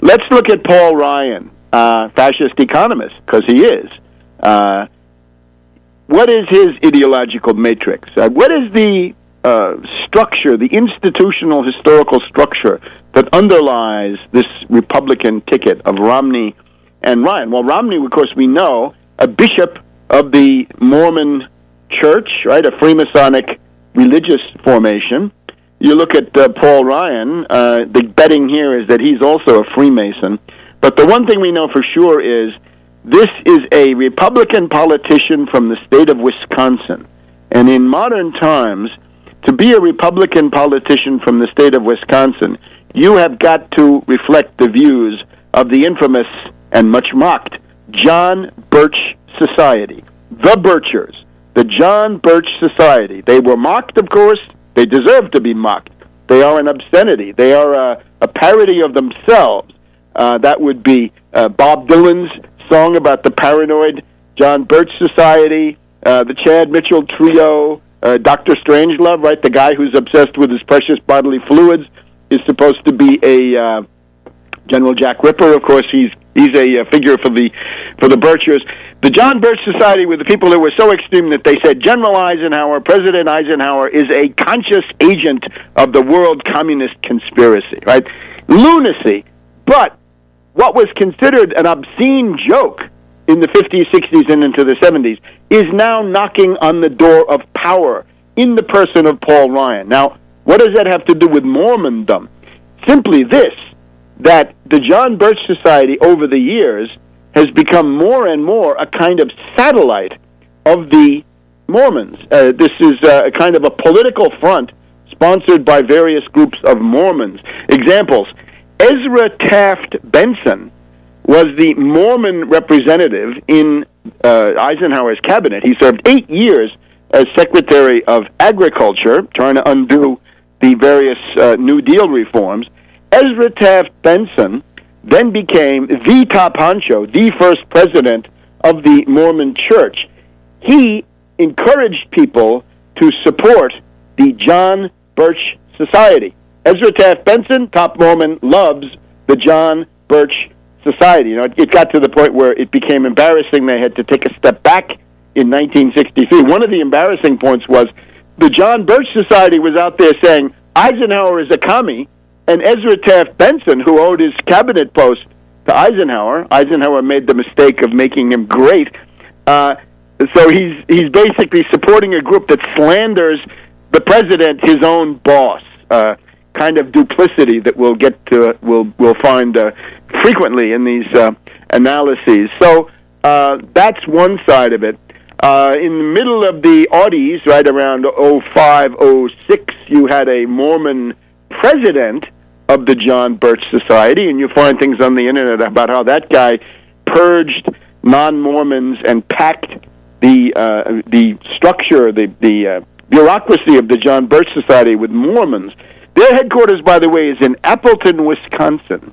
Let's look at Paul Ryan, fascist economist, because he is. What is his ideological matrix? What is the structure, the institutional historical structure that underlies this Republican ticket of Romney and Ryan? Well, Romney, of course, we know, a bishop of the Mormon Church, right, a Freemasonic religious formation. You look at Paul Ryan, the betting here is that he's also a Freemason. But the one thing we know for sure is this is a Republican politician from the state of Wisconsin. And in modern times, to be a Republican politician from the state of Wisconsin, you have got to reflect the views of the infamous and much mocked John Birch Society. The Birchers, the John Birch Society. They were mocked, of course. They deserve to be mocked. They are an obscenity. They are a parody of themselves. That would be Bob Dylan's song about the paranoid John Birch Society, the Chad Mitchell Trio, Dr. Strangelove, right? The guy who's obsessed with his precious bodily fluids is supposed to be a General Jack Ripper. Of course, he's a figure for the Birchers. The John Birch Society were the people who were so extreme that they said General Eisenhower, President Eisenhower, is a conscious agent of the world communist conspiracy, right? Lunacy. But what was considered an obscene joke in the 50s, 60s, and into the 70s is now knocking on the door of power in the person of Paul Ryan. Now, what does that have to do with Mormondom? Simply this, that the John Birch Society over the years has become more and more a kind of satellite of the Mormons. This is a kind of a political front sponsored by various groups of Mormons. Examples: Ezra Taft Benson was the Mormon representative in Eisenhower's cabinet. He served 8 years as Secretary of Agriculture, trying to undo the various New Deal reforms. Ezra Taft Benson then became the top honcho, the first president of the Mormon Church. He encouraged people to support the John Birch Society. Ezra Taft Benson, top Mormon, loves the John Birch Society. You know, it got to the point where it became embarrassing. They had to take a step back in 1963. One of the embarrassing points was the John Birch Society was out there saying Eisenhower is a commie, and Ezra Taft Benson, who owed his cabinet post to Eisenhower made the mistake of making him great. So he's basically supporting a group that slanders the president, his own boss. Kind of duplicity that we'll find frequently in these analyses. So that's one side of it. In the middle of the Aughties, right around 05, 06, you had a Mormon president of the John Birch Society, and you find things on the internet about how that guy purged non-Mormons and packed the structure, the bureaucracy of the John Birch Society with Mormons. Their headquarters, by the way, is in Appleton, Wisconsin,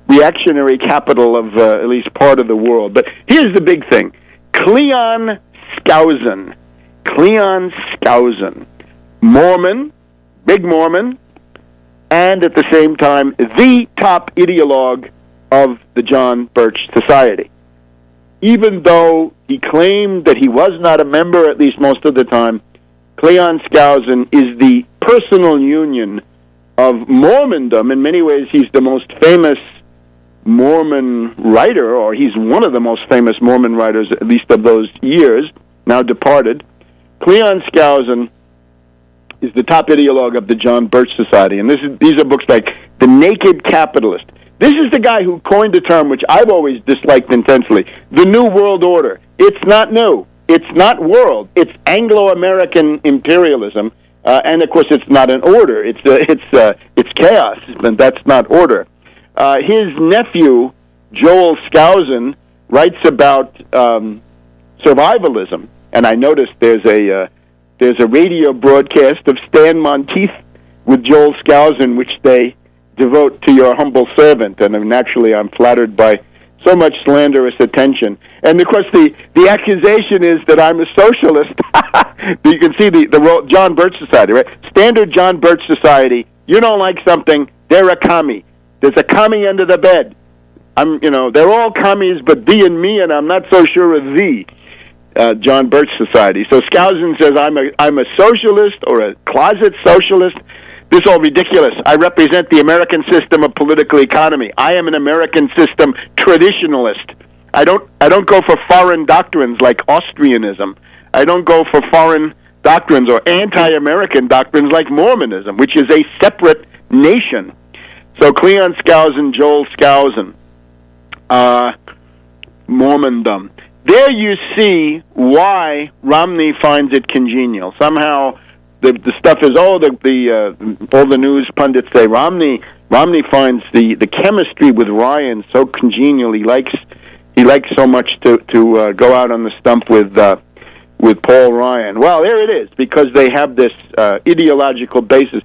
reactionary capital of at least part of the world. But here's the big thing. Cleon Skousen, Mormon, big Mormon, and at the same time, the top ideologue of the John Birch Society. Even though he claimed that he was not a member, at least most of the time, Cleon Skousen is the personal union of Mormondom. In many ways, he's the most famous Mormon writer, or he's one of the most famous Mormon writers, at least of those years, now departed. Cleon Skousen is the top ideologue of the John Birch Society, and these are books like The Naked Capitalist. This is the guy who coined a term which I've always disliked intensely, the New World Order. It's not new. It's not world. It's Anglo-American imperialism, and of course, it's not an order. It's chaos, and that's not order. His nephew, Joel Skousen, writes about survivalism, and I noticed there's a radio broadcast of Stan Monteith with Joel Skousen, which they devote to your humble servant, and naturally I'm flattered by so much slanderous attention. And of course, the accusation is that I'm a socialist. You can see the John Birch Society, right? Standard John Birch Society. You don't like something, they're a commie. There's a commie under the bed. they're all commies, but thee and me, and I'm not so sure of thee. John Birch Society. So Skousen says, I'm a socialist or a closet socialist. This is all ridiculous. I represent the American system of political economy. I am an American system traditionalist. I don't go for foreign doctrines like Austrianism. I don't go for foreign doctrines or anti-American doctrines like Mormonism, which is a separate nation. So Cleon Skousen, Joel Skousen, Mormondom. There you see why Romney finds it congenial. Somehow the stuff is, all the news pundits say Romney finds the chemistry with Ryan so congenial. He likes so much to go out on the stump with Paul Ryan. Well, there it is, because they have this ideological basis.